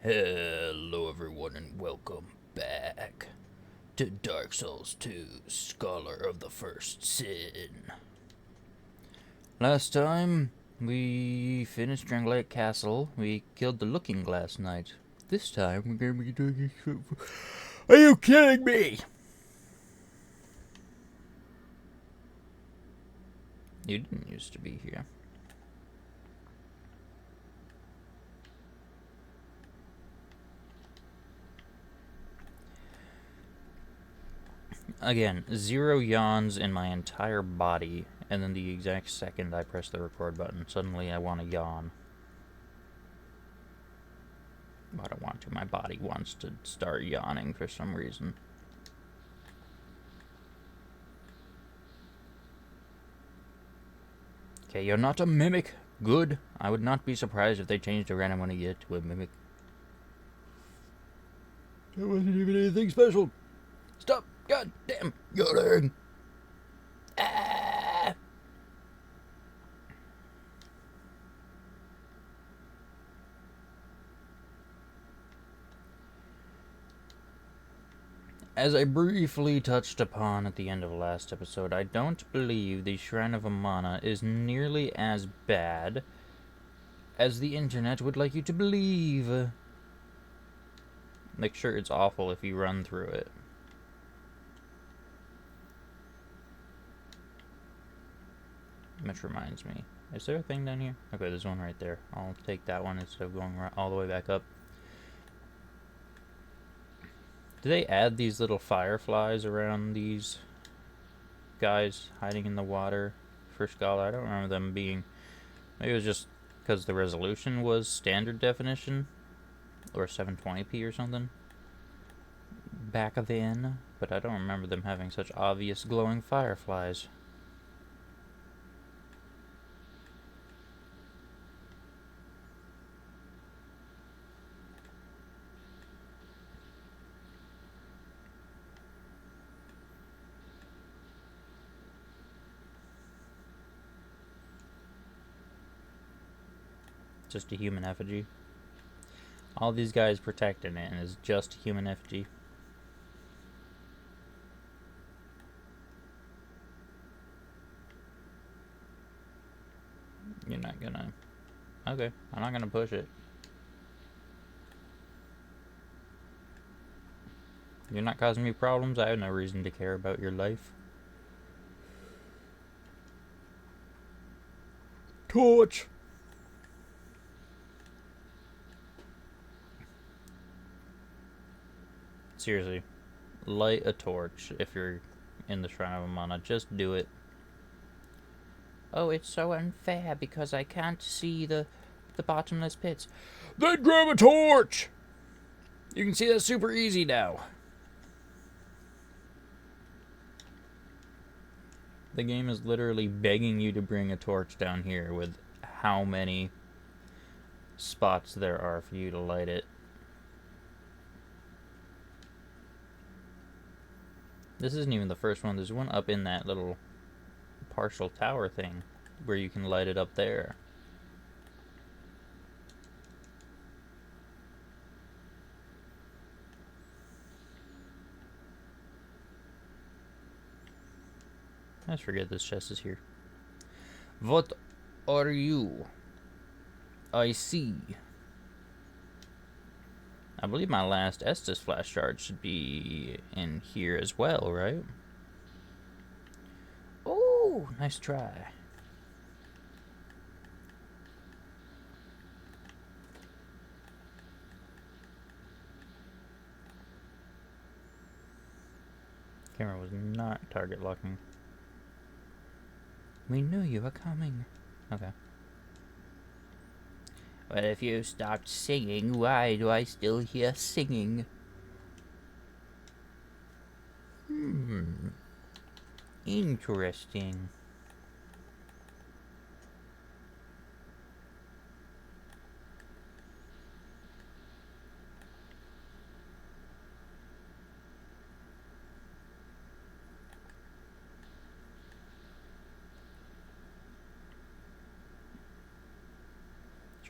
Hello everyone and welcome back to Dark Souls 2, Scholar of the First Sin. Last time, we finished Dranglake Castle. We killed the Looking Glass Knight. This time, we're gonna be doing... Are you kidding me? You didn't used to be here. Again, 0 yawns in my entire body, and then the exact second I press the record button, suddenly I want to yawn. I don't want to. My body wants to start yawning for some reason. Okay, you're not a mimic. Good. I would not be surprised if they changed a random one yet to a mimic. That wasn't even anything special. Stop. God damn. Yawning. Ah. As I briefly touched upon at the end of last episode, I don't believe the Shrine of Amana is nearly as bad as the internet would like you to believe. Like, sure, it's awful if you run through it. Which reminds me, is there a thing down here? Okay, there's one right there. I'll take that one instead of going all the way back up. Do they add these little fireflies around these guys hiding in the water for Scholar? I don't remember them being... Maybe it was just because the resolution was standard definition or 720p or something back then, but I don't remember them having such obvious glowing fireflies. Just a human effigy. All these guys protecting it, and it's just a human effigy. You're not gonna... Okay, I'm not gonna push it. You're not causing me problems. I have no reason to care about your life. Torch! Seriously, light a torch if you're in the Shrine of Amana. Just do it. Oh, it's so unfair because I can't see the bottomless pits. Then grab a torch! You can see that super easy now. The game is literally begging you to bring a torch down here with how many spots there are for you to light it. This isn't even the first one. There's one up in that little partial tower thing where you can light it up there. I just forget this chest is here. What are you? I see. I believe my last Estus flash charge should be in here as well, right? Oh, nice try. Camera was not target locking. We knew you were coming. Okay. But if you stopped singing, why do I still hear singing? Interesting.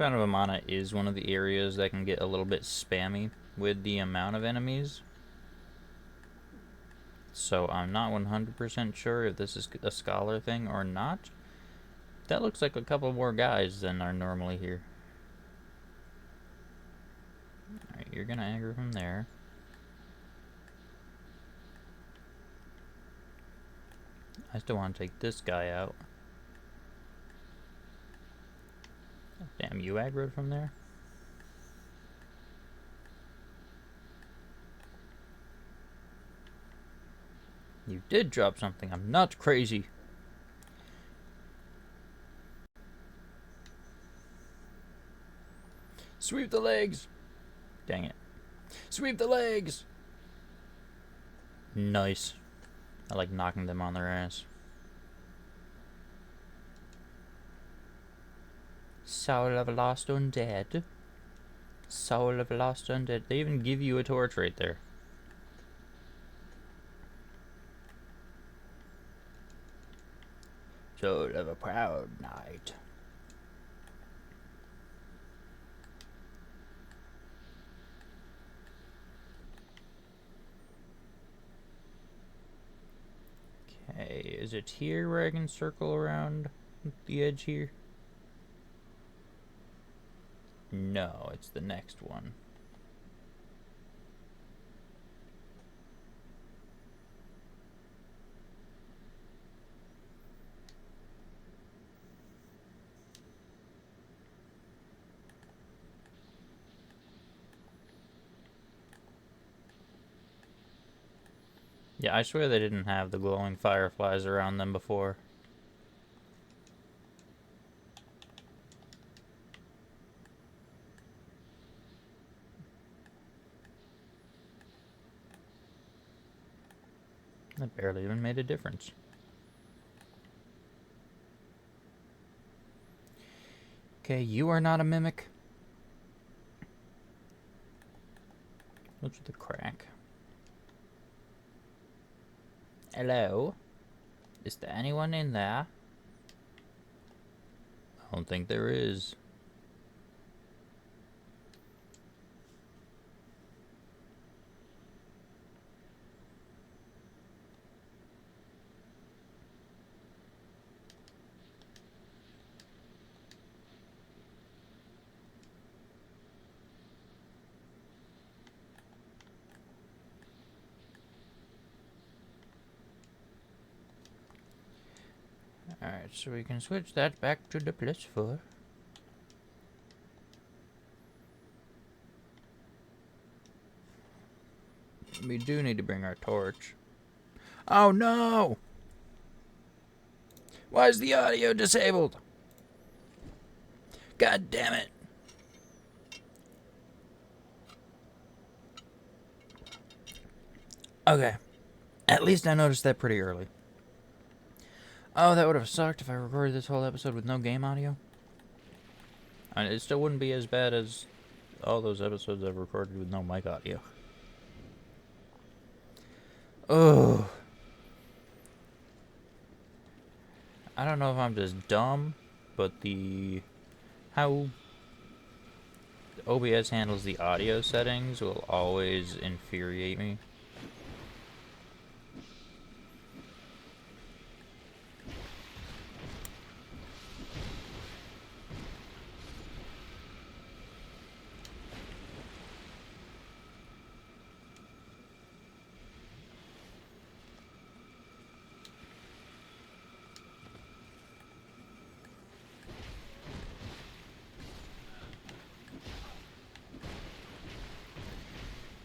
Shrine of Amana is one of the areas that can get a little bit spammy with the amount of enemies. So I'm not 100% sure if this is a scholar thing or not. That looks like a couple more guys than are normally here. Alright, you're gonna aggro from there. I still want to take this guy out. Damn, you aggroed from there? You did drop something. I'm not crazy. Sweep the legs! Dang it. Sweep the legs! Nice. I like knocking them on their ass. Soul of a lost undead. Soul of a lost undead. They even give you a torch right there. Soul of a proud knight. Okay, is it here where I can circle around the edge here? No, it's the next one. Yeah, I swear they didn't have the glowing fireflies around them before. That barely even made a difference. Okay, you are not a mimic. What's the crack? Hello? Is there anyone in there? I don't think there is. Alright, so we can switch that back to the +4. We do need to bring our torch. Oh no! Why is the audio disabled? God damn it! Okay. At least I noticed that pretty early. Oh, that would have sucked if I recorded this whole episode with no game audio. I mean, it still wouldn't be as bad as all those episodes I've recorded with no mic audio. Oh. I don't know if I'm just dumb, but how OBS handles the audio settings will always infuriate me.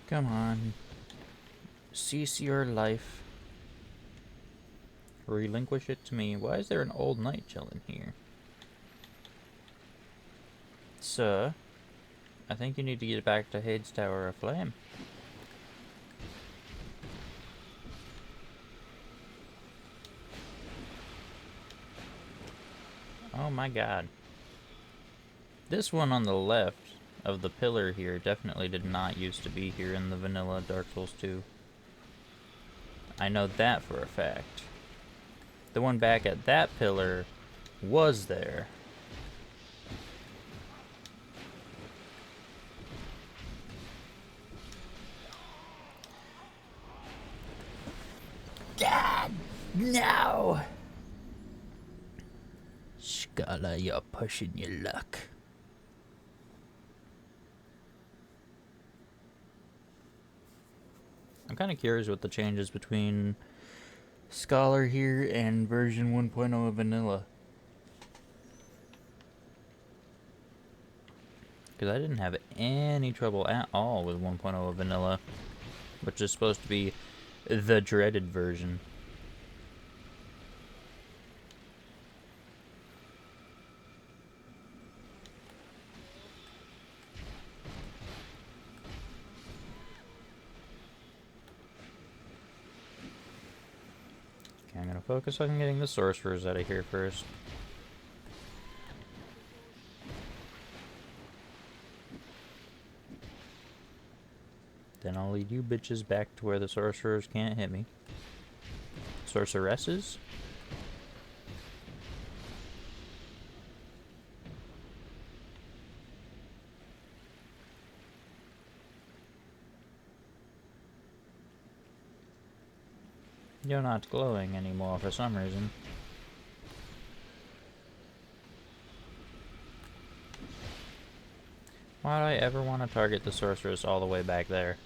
Come on. Cease your life. Relinquish it to me. Why is there an old knight chilling here? Sir, I think you need to get back to Hade's Tower of Flame. Oh my god. This one on the left of the pillar here definitely did not used to be here in the vanilla Dark Souls 2. I know that for a fact. The one back at that pillar was there. No! Scholar, you're pushing your luck. I'm kind of curious what the changes between Scholar here and version 1.0 of Vanilla. Because I didn't have any trouble at all with 1.0 of Vanilla, which is supposed to be the dreaded version. Okay, I'm going to focus on getting the sorcerers out of here first. Then I'll lead you bitches back to where the sorcerers can't hit me. Sorceresses? You're not glowing anymore for some reason. Why would I ever want to target the sorceress all the way back there?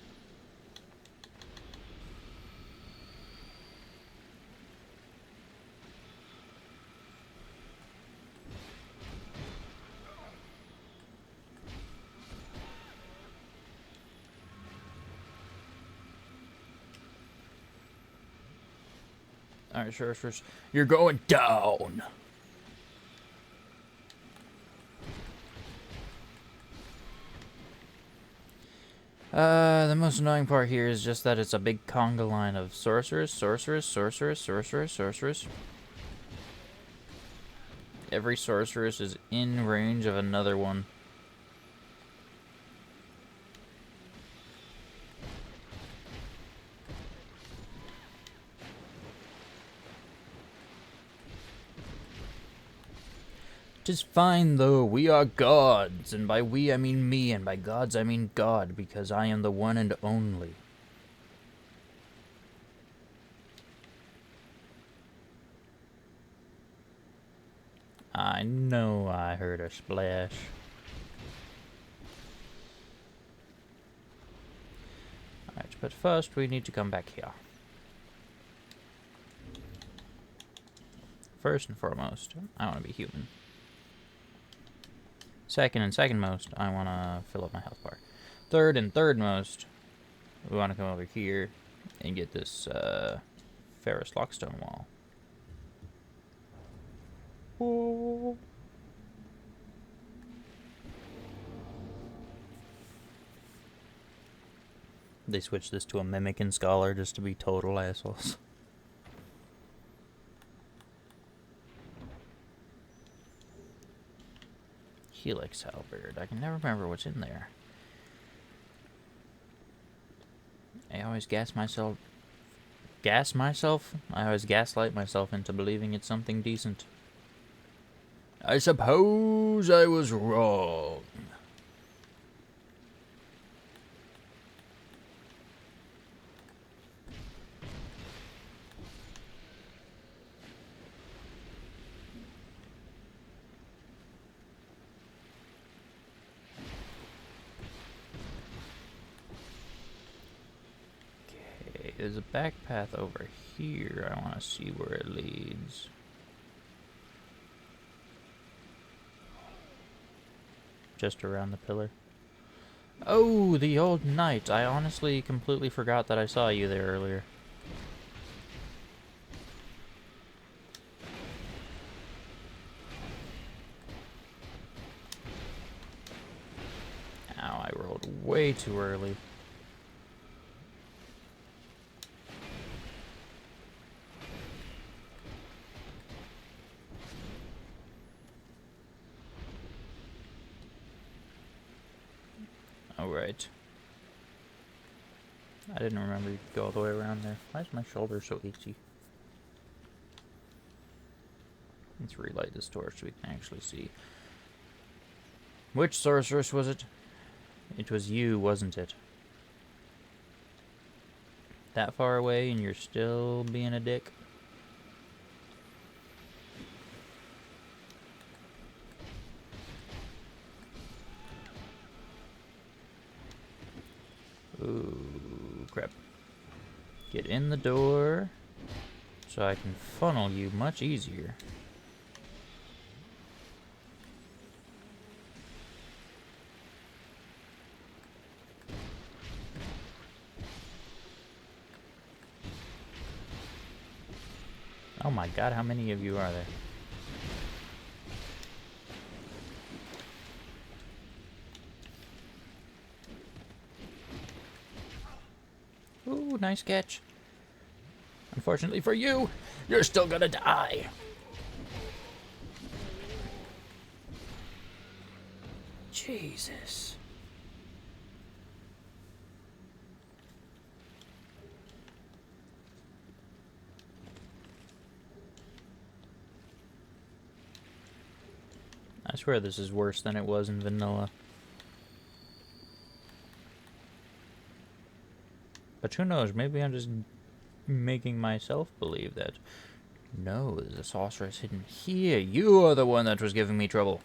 Alright, sorceress, you're going down! The most annoying part here is just that it's a big conga line of sorceress, sorceress, sorceress, sorceress, sorceress. Every sorceress is in range of another one. Tis fine though, we are gods, and by we I mean me, and by gods I mean God, because I am the one and only. I know I heard a splash. Alright, but first we need to come back here. First and foremost, I want to be human. Second and second most, I want to fill up my health bar. Third and third most, we want to come over here and get this ferrous lockstone wall. Whoa. They switched this to a mimic and scholar just to be total assholes. Helix halberd. I can never remember what's in there. I always gaslight myself into believing it's something decent. I suppose I was wrong. There's a back path over here. I want to see where it leads. Just around the pillar. Oh, the old knight. I honestly completely forgot that I saw you there earlier. Ow, I rolled way too early. Alright. I didn't remember you could go all the way around there. Why is my shoulder so itchy? Let's relight this torch so we can actually see. Which sorceress was it? It was you, wasn't it? That far away and you're still being a dick? Ooh, crap. Get in the door so I can funnel you much easier. Oh my god, how many of you are there? Ooh, nice catch. Unfortunately for you, you're still gonna die. Jesus. I swear this is worse than it was in vanilla. But who knows, maybe I'm just making myself believe that. No, there's a sorceress hidden here. You are the one that was giving me trouble.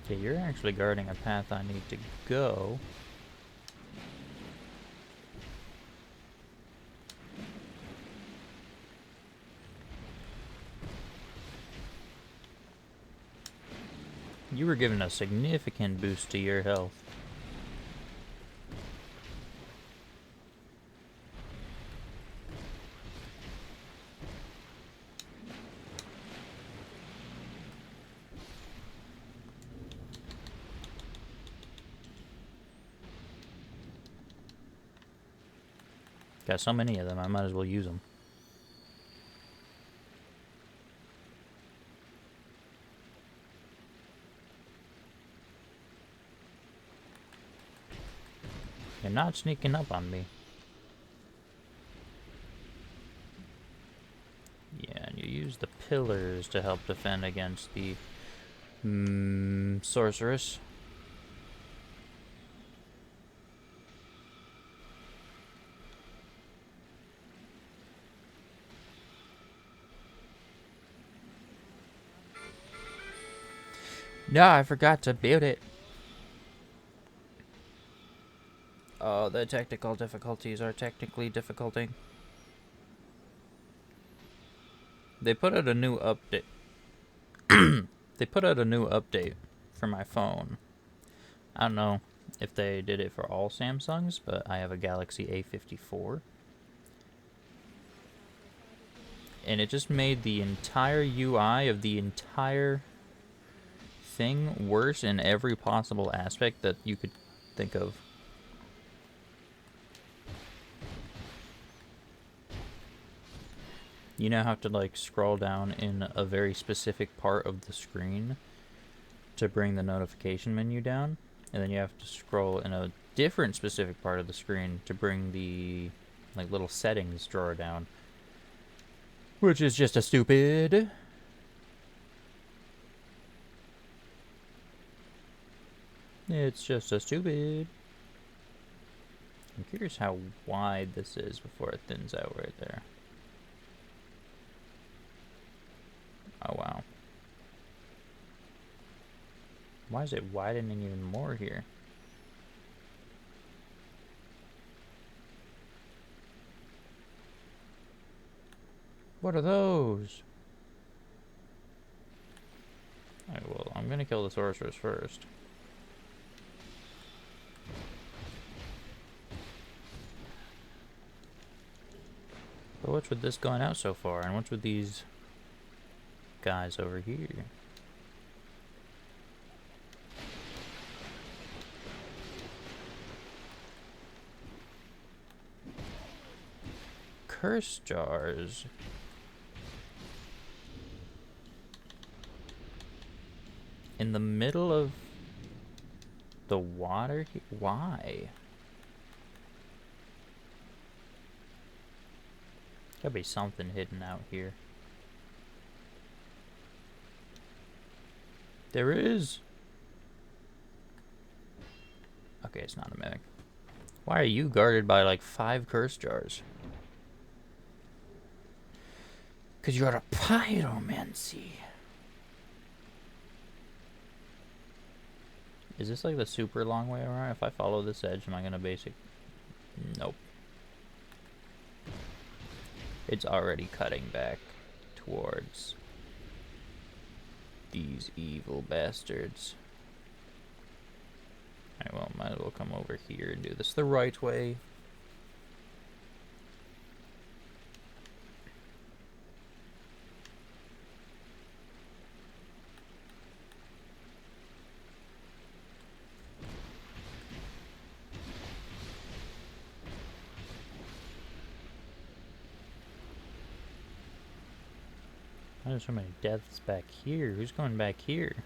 Okay, you're actually guarding a path I need to go. You were given a significant boost to your health. Got so many of them, I might as well use them. You're not sneaking up on me. Yeah, and you use the pillars to help defend against the sorceress. No, I forgot to build it. Oh, the technical difficulties are technically difficulting. They put out a new update. They put out a new update for my phone. I don't know if they did it for all Samsungs, but I have a Galaxy A54. And it just made the entire UI of the entire thing worse in every possible aspect that you could think of. You now have to like scroll down in a very specific part of the screen to bring the notification menu down, and then you have to scroll in a different specific part of the screen to bring the like little settings drawer down, which is just a stupid. It's just a stupid. I'm curious how wide this is before it thins out right there. Oh wow. Why is it widening even more here? What are those? Alright, well, I'm gonna kill the sorceress first. But what's with this going out so far? And what's with these guys over here? Curse jars. In the middle of the water? Why? Gotta be something hidden out here. There is. Okay, it's not a mimic. Why are you guarded by like 5 curse jars? Because you're a pyromancy. Is this like the super long way around? If I follow this edge, am I gonna basic? Nope. It's already cutting back towards these evil bastards. Alright, well, might as well come over here and do this the right way. Why are so many deaths back here? Who's going back here?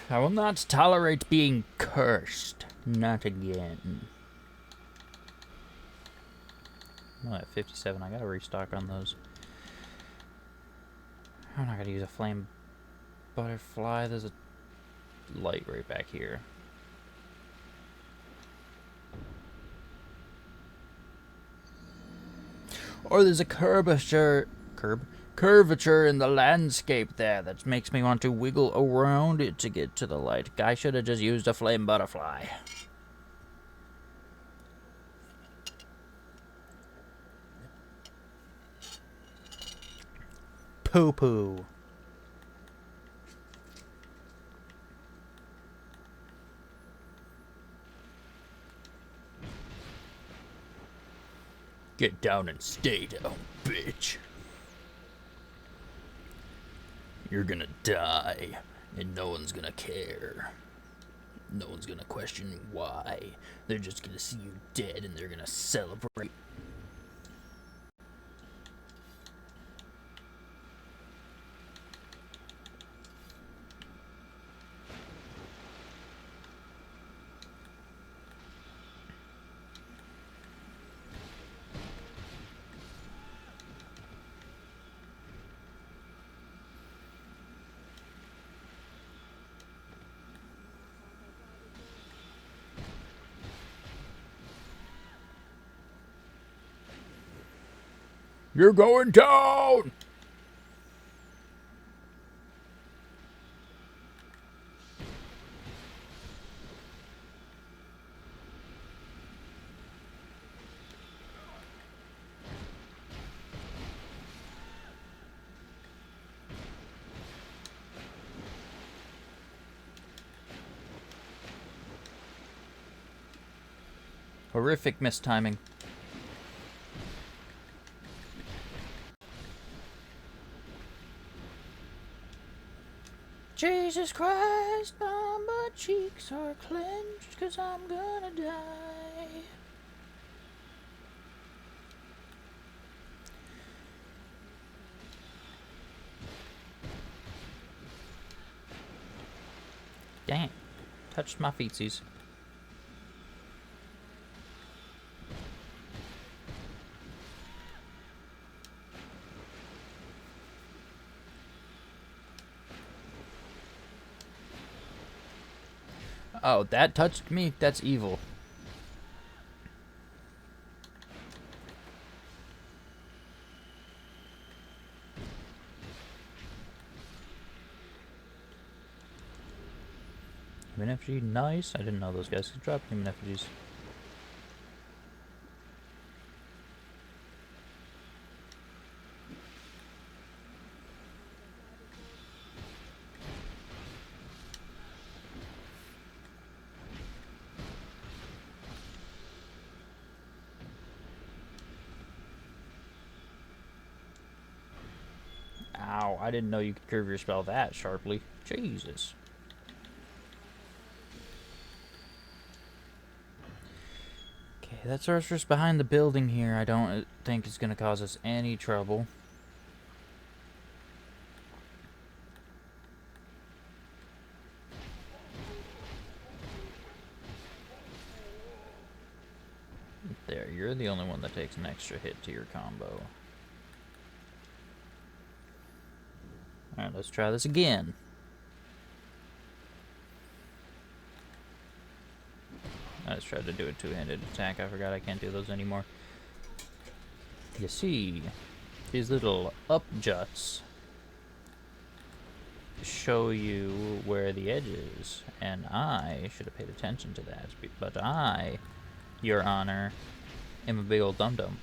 I will not tolerate being cursed. Not again. I'm at 57. I gotta restock on those. I'm not gonna use a flame butterfly. There's a light right back here. Or there's a curvature in the landscape there that makes me want to wiggle around it to get to the light. Guy should have just used a flame butterfly. Poo-poo. Get down and stay down, bitch. You're gonna die, and no one's gonna care. No one's gonna question why. They're just gonna see you dead, and they're gonna celebrate. You're going down! Horrific mistiming. Jesus Christ, my cheeks are clenched 'cause I'm gonna die. Dang it. Touched my feetsies. Oh, that touched me? That's evil. Human effigy, nice. I didn't know those guys could drop human effigies. Wow, I didn't know you could curve your spell that sharply. Jesus. Okay, that sorceress behind the building here I don't think is going to cause us any trouble. There, you're the only one that takes an extra hit to your combo. Alright, let's try this again. I just tried to do a two-handed attack. I forgot I can't do those anymore. You see, these little up juts show you where the edge is, and I should have paid attention to that, but I, Your Honor, am a big old dum-dum.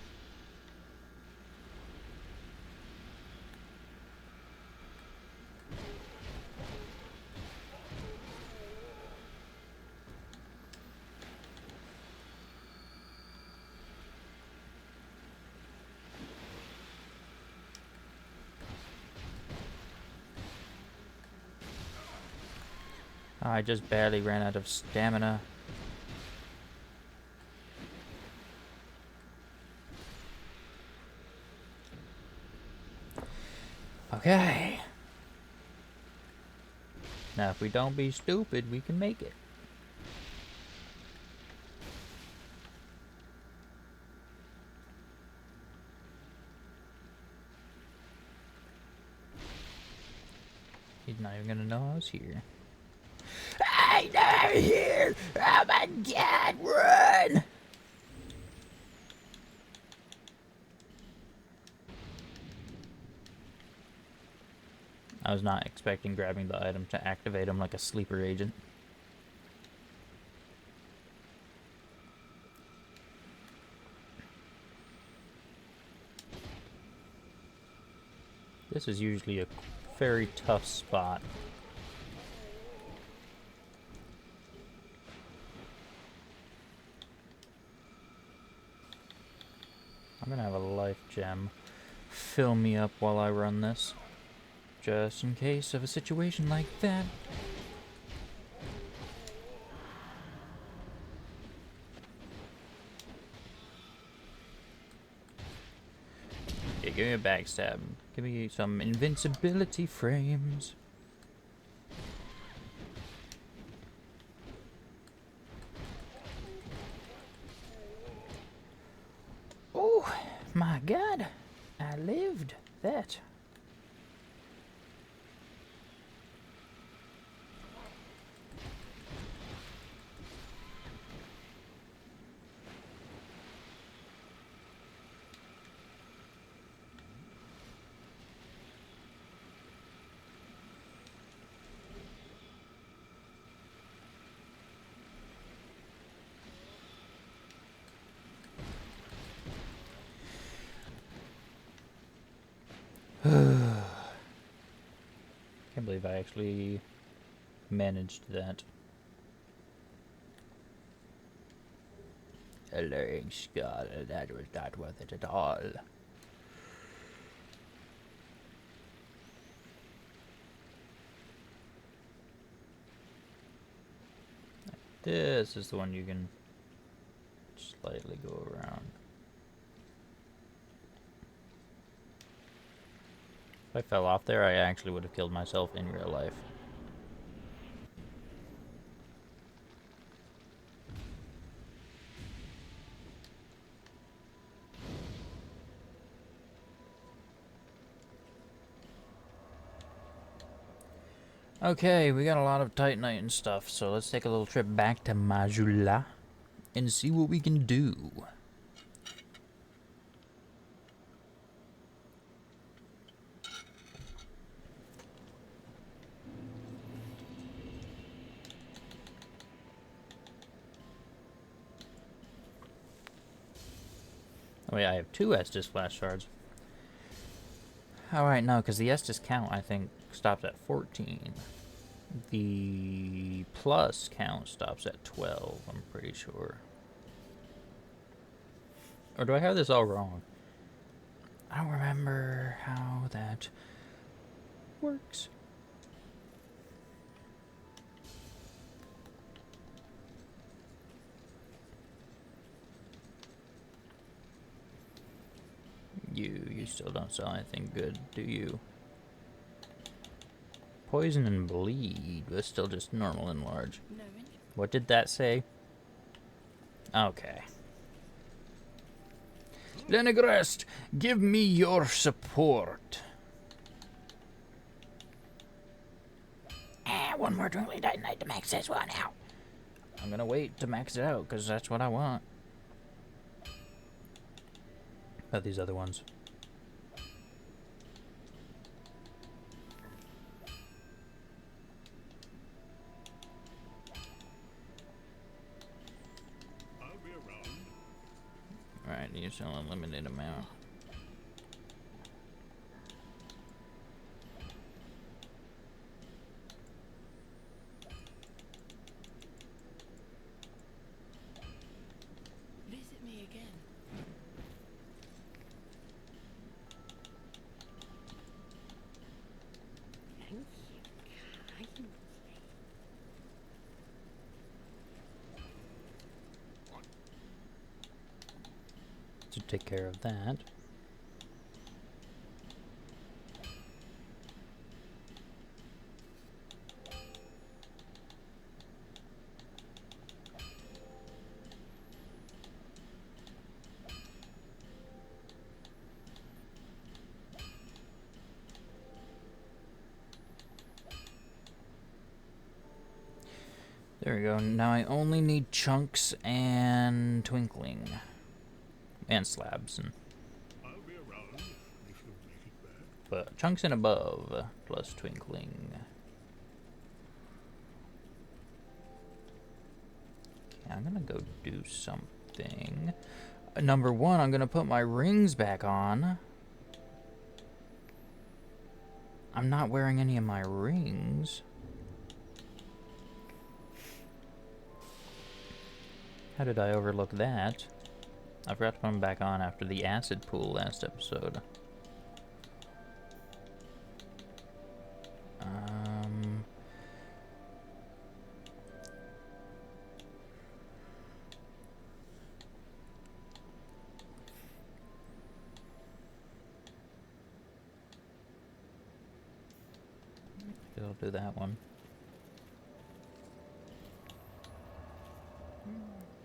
I just barely ran out of stamina. Okay. Now, if we don't be stupid, we can make it. He's not even gonna know I was here. I know I'm here! Oh my god, run! I was not expecting grabbing the item to activate him like a sleeper agent. This is usually a very tough spot. I'm gonna have a life gem fill me up while I run this, just in case of a situation like that. Yeah, give me a backstab. Give me some invincibility frames. Oh my god, I lived that. Can't believe I actually managed that. Alluring skull, that was not worth it at all. This is the one you can slightly go around. If I fell off there, I actually would have killed myself in real life. Okay, we got a lot of Titanite and stuff, so let's take a little trip back to Majula and see what we can do. Oh yeah, I have 2 Estus flash shards. Alright, no, because the Estus count, I think, stops at 14. The plus count stops at 12, I'm pretty sure. Or do I have this all wrong? I don't remember how that works. You still don't sell anything good, do you? Poison and bleed, but still just normal and large. No. What did that say? Okay. Lenegrest, give me your support. One more Twinkling Titanite to max this one out. I'm gonna wait to max it out, because that's what I want. About these other ones. Alright, you sell a limited amount. Visit me again. Thank you kindly. To take care of that. There we go. Now I only need chunks and twinkling. And slabs. And I'll be around if you make it back. but chunks and above, plus twinkling. Okay, I'm gonna go do something. Number one, I'm gonna put my rings back on. I'm not wearing any of my rings. How did I overlook that? I forgot to put them back on after the acid pool last episode. I'll do that one.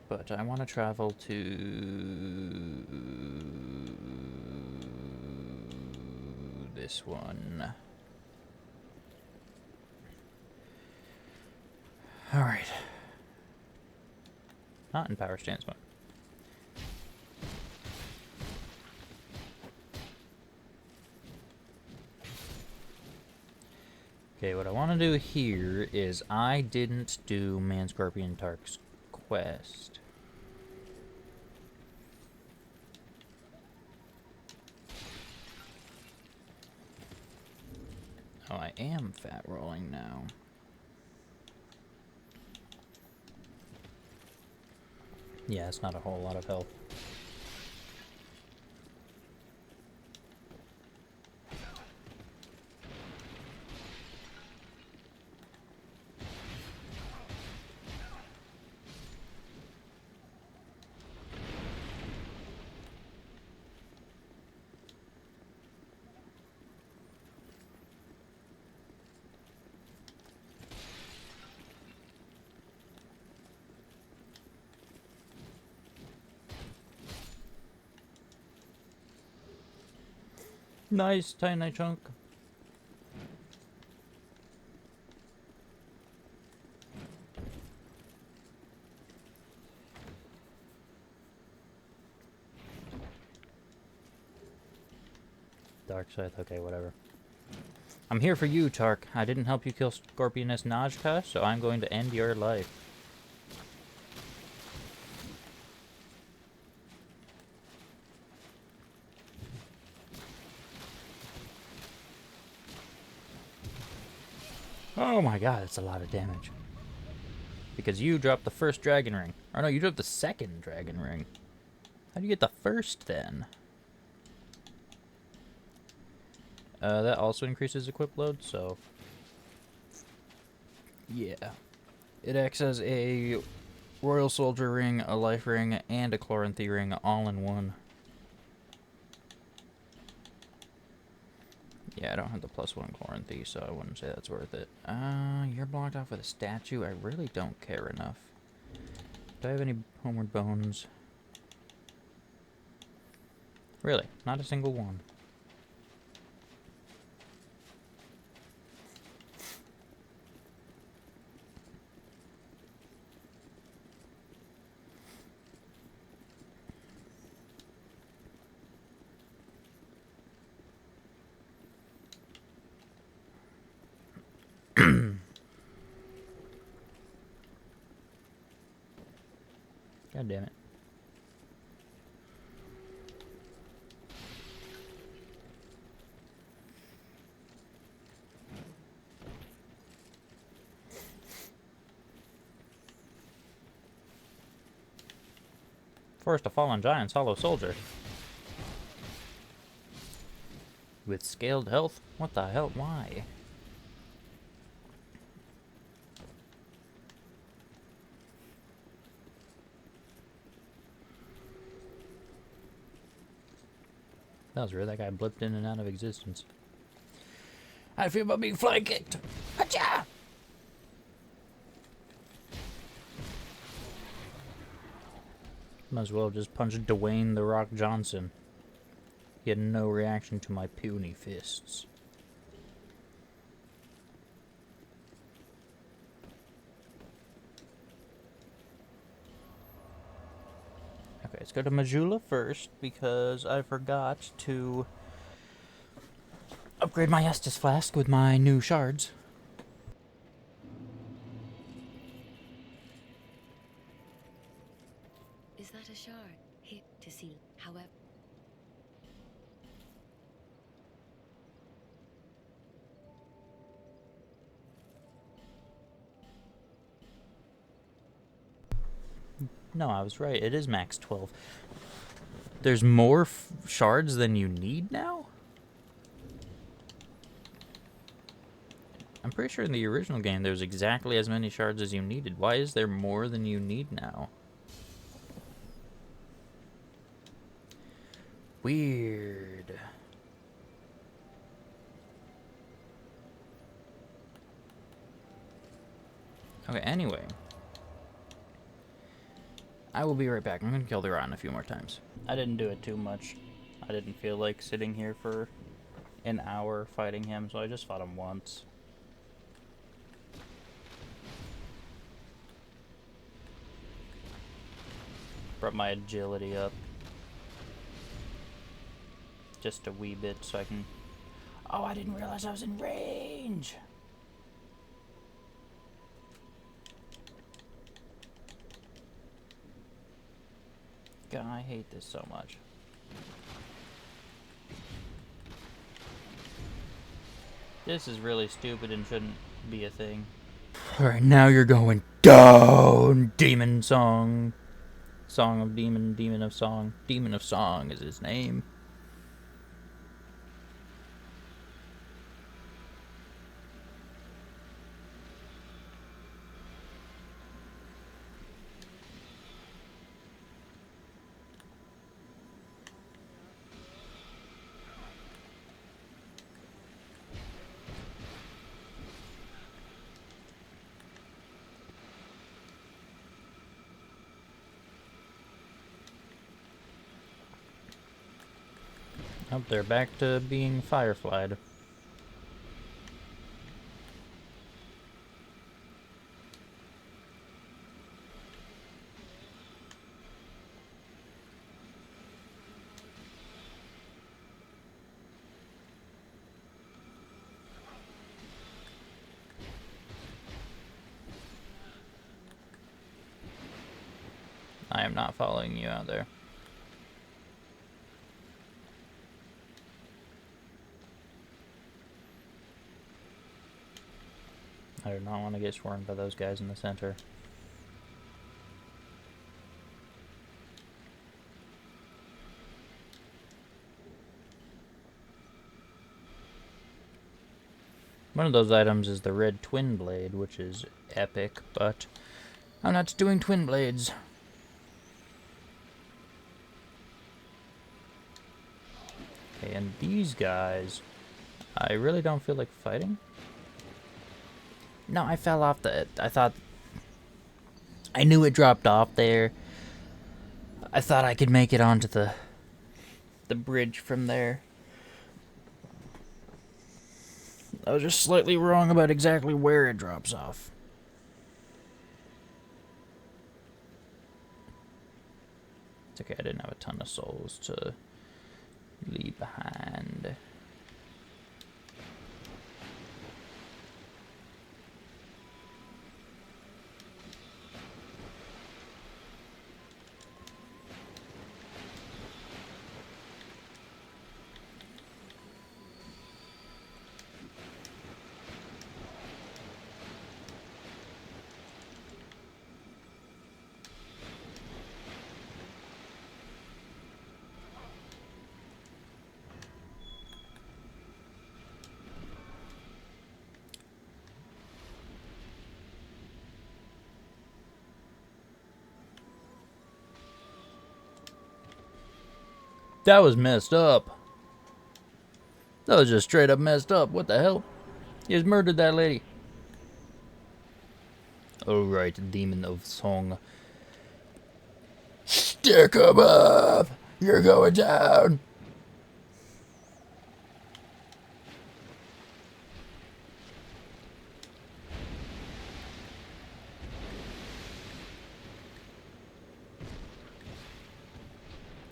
But I want to travel to this one. All right. Not in power stance mode. Okay, what I want to do here is I didn't do Man Scorpion Tark's quest. Oh, I am fat rolling now. Yeah, it's not a whole lot of health. Nice, tiny chunk. Dark Scythe, okay, whatever. I'm here for you, Tark. I didn't help you kill Scorpioness Najka, so I'm going to end your life. Oh my god, that's a lot of damage. Because you dropped the first dragon ring. Or no, you dropped the second dragon ring. How do you get the first then? That also increases equip load, so yeah. It acts as a Royal Soldier ring, a life ring, and a Chloranthy ring all in one. Yeah, I don't have the +1 Chloranthy, so I wouldn't say that's worth it. You're blocked off with a statue. I really don't care enough. Do I have any Homeward Bones? Really, not a single one. God damn it. Forest of Fallen Giants, Hollow Soldier. With scaled health? What the hell? Why? That was weird. That guy blipped in and out of existence. I feel about being fly kicked. Hacha! Might as well just punch Dwayne The Rock Johnson. He had no reaction to my puny fists. Okay, let's go to Majula first, because I forgot to upgrade my Estus Flask with my new shards. Is that a shard? Hit to seal. However. No, I was right. It is max 12. There's more shards than you need now? I'm pretty sure in the original game there was exactly as many shards as you needed. Why is there more than you need now? Weird. Okay, anyway. I will be right back. I'm going to kill the Rotten a few more times. I didn't do it too much. I didn't feel like sitting here for an hour fighting him, so I just fought him once. Brought my agility up. Just a wee bit so I can... Oh, I didn't realize I was in range! God, I hate this so much. This is really stupid and shouldn't be a thing. Alright, now you're going down! Demon Song. Song of Demon, Demon of Song. Demon of Song is his name. Oh, they're back to being fireflied. I am not following you out there. I do not want to get swarmed by those guys in the center. One of those items is the red twin blade, which is epic, but I'm not doing twin blades. Okay, and these guys, I really don't feel like fighting. No, I fell off I thought... I knew it dropped off there. I thought I could make it onto the bridge from there. I was just slightly wrong about exactly where it drops off. It's okay, I didn't have a ton of souls to leave behind. That was messed up. That was just straight up messed up. What the hell? He just murdered that lady. Alright, demon of song. Stick 'em up! You're going down!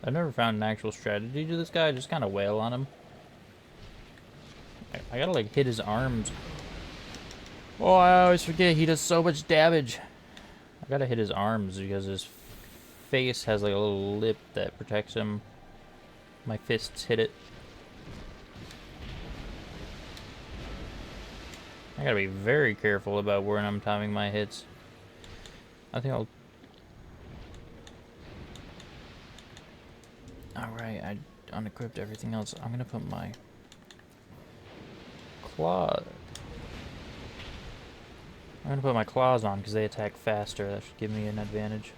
I've never found an actual strategy to this guy. I just kind of wail on him. I gotta like hit his arms. Oh, I always forget he does so much damage. I gotta hit his arms because his face has like a little lip that protects him. My fists hit it. I gotta be very careful about where I'm timing my hits. I think I'll... Alright, I unequipped everything else. I'm gonna put my claw... I'm gonna put my claws on because they attack faster. That should give me an advantage.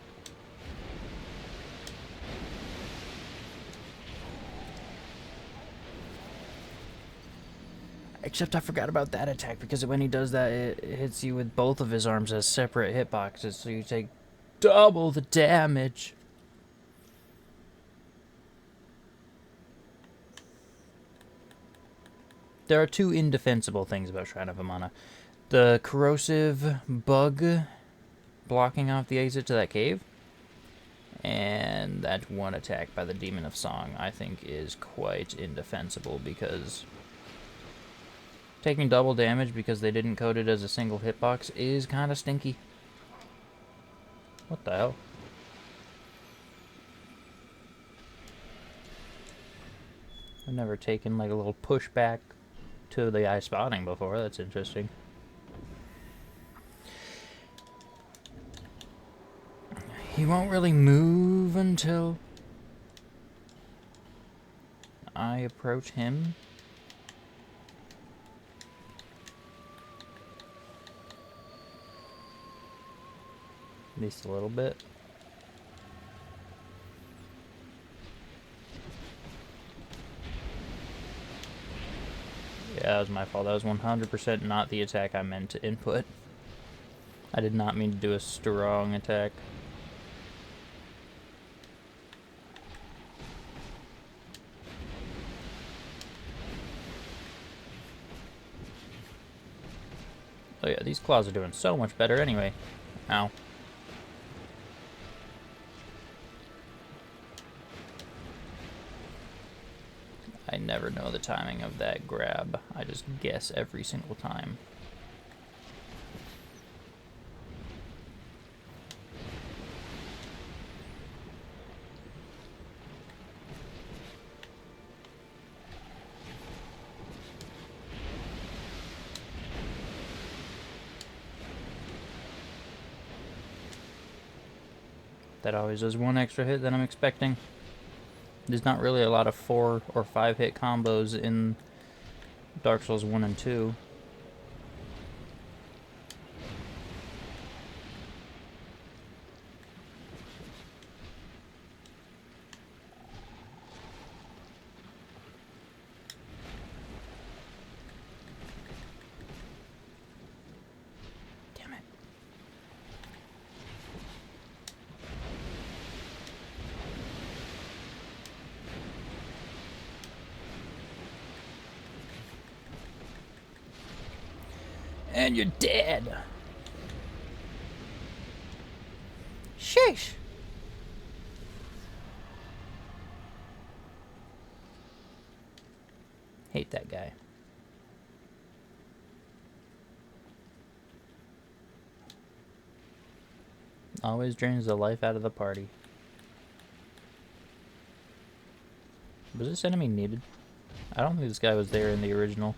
Except I forgot about that attack because when he does that, it hits you with both of his arms as separate hitboxes, so you take double the damage. There are two indefensible things about Shrine of Amana. The corrosive bug blocking off the exit to that cave, and that one attack by the Demon of Song I think is quite indefensible because taking double damage because they didn't code it as a single hitbox is kind of stinky. What the hell? I've never taken like a little pushback to the eye spotting before. That's interesting. He won't really move until I approach him. At least a little bit. Yeah, that was my fault. That was 100% not the attack I meant to input. I did not mean to do a strong attack. Oh yeah, these claws are doing so much better anyway. Ow. I never know the timing of that grab. I just guess every single time. That always does one extra hit than I'm expecting. There's not really a lot of 4 or 5 hit combos in Dark Souls 1 and 2. And you're dead. Sheesh. Hate that guy. Always drains the life out of the party. Was this enemy needed? I don't think this guy was there in the original.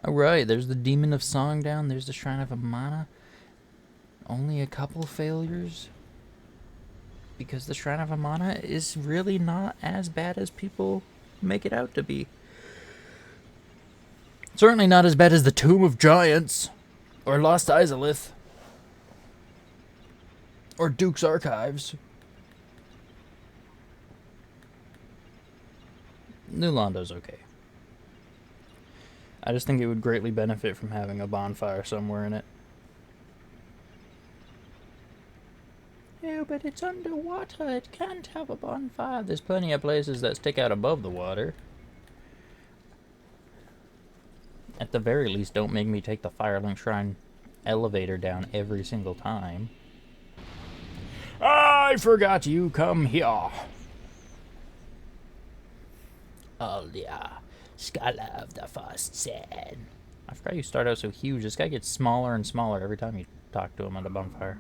Alright, there's the Demon of Song down. There's the Shrine of Amana. Only a couple failures. Because the Shrine of Amana is really not as bad as people make it out to be. Certainly not as bad as the Tomb of Giants. Or Lost Izalith. Or Duke's Archives. New Londo's okay. I just think it would greatly benefit from having a bonfire somewhere in it. Yeah, but it's underwater. It can't have a bonfire. There's plenty of places that stick out above the water. At the very least, don't make me take the Firelink Shrine elevator down every single time. I forgot you come here. Oh yeah, Scholar of the First Sin. I forgot you start out so huge. This guy gets smaller and smaller every time you talk to him at a bonfire.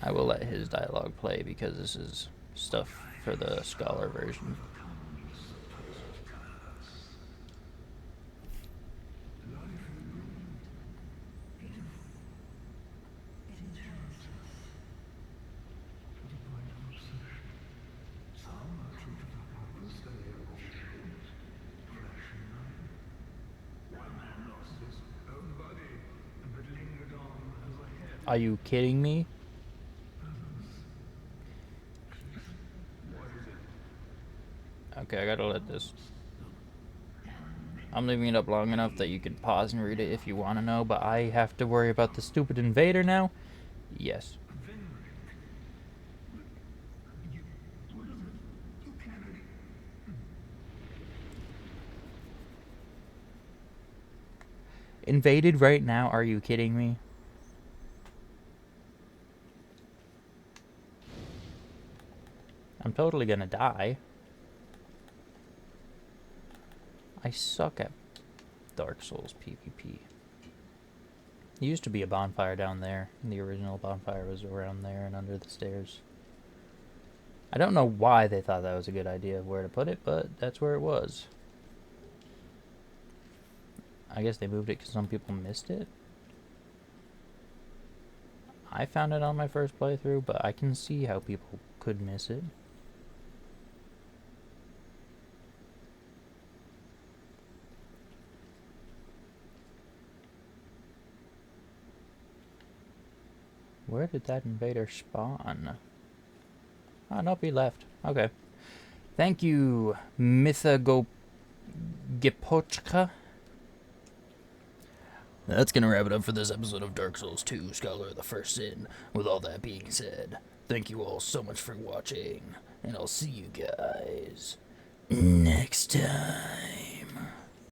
I will let his dialogue play because this is stuff for the Scholar version. Are you kidding me? Okay, I gotta let this. I'm leaving it up long enough that you can pause and read it if you want to know, but I have to worry about the stupid invader now? Yes. Invaded right now? Are you kidding me? I'm totally gonna die. I suck at Dark Souls PvP. There used to be a bonfire down there. The original bonfire was around there and under the stairs. I don't know why they thought that was a good idea of where to put it, but that's where it was. I guess they moved it because some people missed it. I found it on my first playthrough, but I can see how people could miss it. Where did that invader spawn? Oh, nope, he left. Okay. Thank you, Mythagopochka. That's gonna wrap it up for this episode of Dark Souls 2, Scholar of the First Sin. With all that being said, thank you all so much for watching, and I'll see you guys next time.